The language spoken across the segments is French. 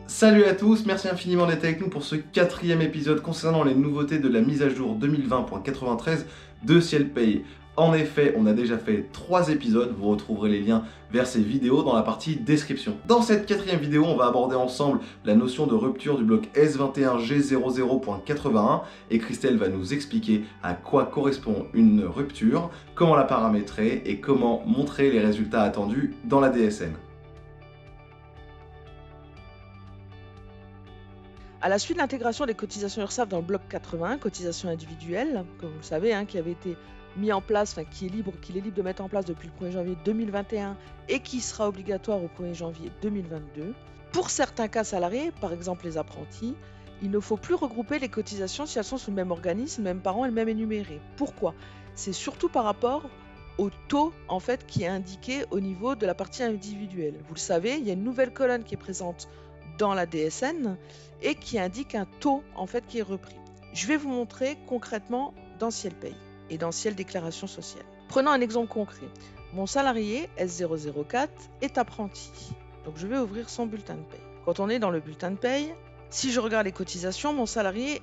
Salut à tous, merci infiniment d'être avec nous pour ce 4e épisode concernant les nouveautés de la mise à jour 2020.93 de Cielpay. En effet, on a déjà fait 3 épisodes, vous retrouverez les liens vers ces vidéos dans la partie description. Dans cette 4e vidéo, on va aborder ensemble la notion de rupture du bloc S21G00.81 et Christelle va nous expliquer à quoi correspond une rupture, comment la paramétrer et comment montrer les résultats attendus dans la DSN. À la suite de l'intégration des cotisations URSSAF dans le bloc 81, cotisations individuelles, comme vous le savez, qui avait été mis en place, qu'il est libre de mettre en place depuis le 1er janvier 2021 et qui sera obligatoire au 1er janvier 2022. Pour certains cas salariés, par exemple les apprentis, il ne faut plus regrouper les cotisations si elles sont sous le même organisme, le même parent et le même énuméré. Pourquoi? C'est surtout par rapport au taux qui est indiqué au niveau de la partie individuelle. Vous le savez, il y a une nouvelle colonne qui est présente dans la DSN et qui indique un taux qui est repris. Je vais vous montrer concrètement dans Cielpay et dans Ciel Déclaration Sociale. Prenons un exemple concret. Mon salarié S004 est apprenti. Donc je vais ouvrir son bulletin de paye. Quand on est dans le bulletin de paye, si je regarde les cotisations, mon salarié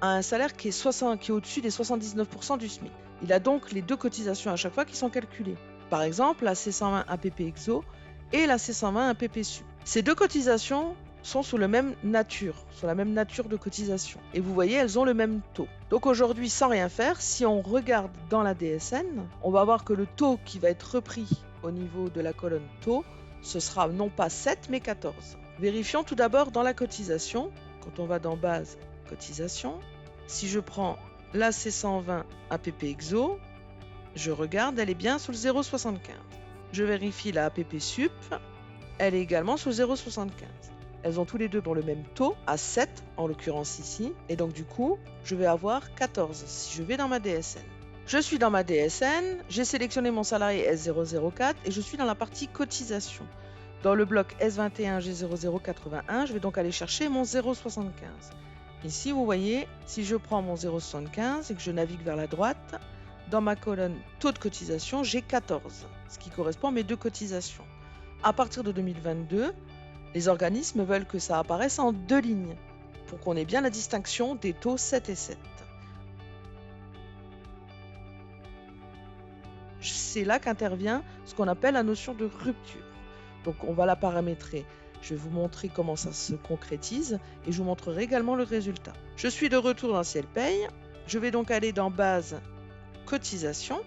a un salaire qui est au-dessus des 79% du SMIC. Il a donc les deux cotisations à chaque fois qui sont calculées. Par exemple, la C120 APP EXO et la C120 APP SUP. Ces deux cotisations sont sur la même nature de cotisation. Et vous voyez, elles ont le même taux. Donc aujourd'hui, sans rien faire, si on regarde dans la DSN, on va voir que le taux qui va être repris au niveau de la colonne taux, ce sera non pas 7 mais 14. Vérifions tout d'abord dans la cotisation. Quand on va dans base, cotisation, si je prends la C120 APP EXO, je regarde, elle est bien sous le 0,75. Je vérifie la APP SUP, elle est également sous le 0,75. Elles ont tous les deux pour le même taux, à 7 en l'occurrence ici, et donc du coup, je vais avoir 14 si je vais dans ma DSN. Je suis dans ma DSN, j'ai sélectionné mon salarié S004 et je suis dans la partie cotisation. Dans le bloc S21G0081, je vais donc aller chercher mon 0,75. Ici, vous voyez, si je prends mon 0,75 et que je navigue vers la droite, dans ma colonne taux de cotisation, j'ai 14, ce qui correspond à mes deux cotisations. À partir de 2022, les organismes veulent que ça apparaisse en 2 lignes, pour qu'on ait bien la distinction des taux 7 et 7. C'est là qu'intervient ce qu'on appelle la notion de rupture. Donc on va la paramétrer. Je vais vous montrer comment ça se concrétise et je vous montrerai également le résultat. Je suis de retour dans Cielpay. Je vais donc aller dans base cotisation.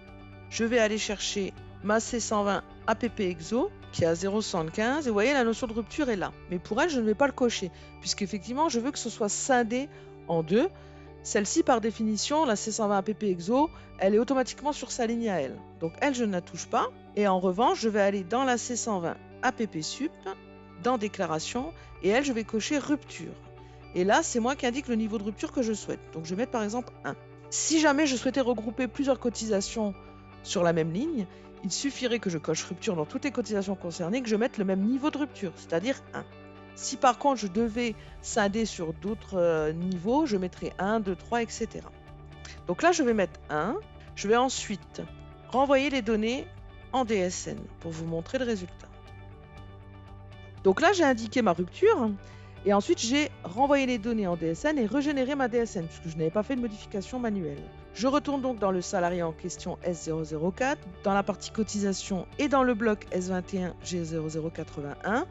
Je vais aller chercher ma C120 APP EXO qui est à 0,75 et vous voyez la notion de rupture est là. Mais pour elle, je ne vais pas le cocher puisqu'effectivement, je veux que ce soit scindé en deux. Celle-ci, par définition, la C120 APP EXO, elle est automatiquement sur sa ligne à elle. Donc elle, je ne la touche pas. Et en revanche, je vais aller dans la C120 APP SUP, dans déclaration, et elle, je vais cocher rupture. Et là, c'est moi qui indique le niveau de rupture que je souhaite. Donc je vais mettre par exemple 1. Si jamais je souhaitais regrouper plusieurs cotisations sur la même ligne, il suffirait que je coche rupture dans toutes les cotisations concernées et que je mette le même niveau de rupture, c'est-à-dire 1. Si par contre je devais scinder sur d'autres niveaux, je mettrais 1, 2, 3, etc. Donc là, je vais mettre 1. Je vais ensuite renvoyer les données en DSN pour vous montrer le résultat. Donc là, j'ai indiqué ma rupture et ensuite j'ai renvoyé les données en DSN et régénéré ma DSN puisque je n'avais pas fait de modification manuelle. Je retourne donc dans le salarié en question S004, dans la partie cotisation et dans le bloc S21G0081.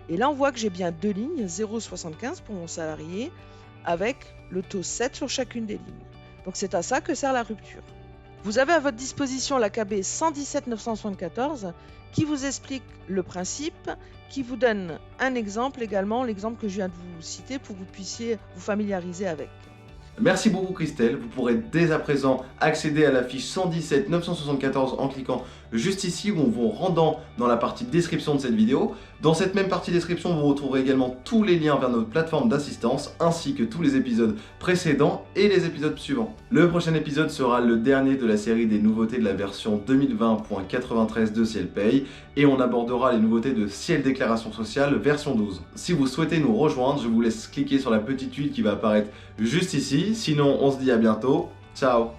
Et là, on voit que j'ai bien 2 lignes, 0,75 pour mon salarié, avec le taux 7 sur chacune des lignes. Donc c'est à ça que sert la rupture. Vous avez à votre disposition l'AKB 117-974 qui vous explique le principe, qui vous donne un exemple également, l'exemple que je viens de vous citer pour que vous puissiez vous familiariser avec. Merci beaucoup Christelle, vous pourrez dès à présent accéder à la fiche 117 974 en cliquant juste ici ou en vous rendant dans la partie description de cette vidéo. Dans cette même partie description, vous retrouverez également tous les liens vers notre plateforme d'assistance ainsi que tous les épisodes précédents et les épisodes suivants. Le prochain épisode sera le dernier de la série des nouveautés de la version 2020.93 de Cielpay et on abordera les nouveautés de Ciel Déclaration Sociale version 12. Si vous souhaitez nous rejoindre, je vous laisse cliquer sur la petite huile qui va apparaître juste ici. Sinon, on se dit à bientôt. Ciao!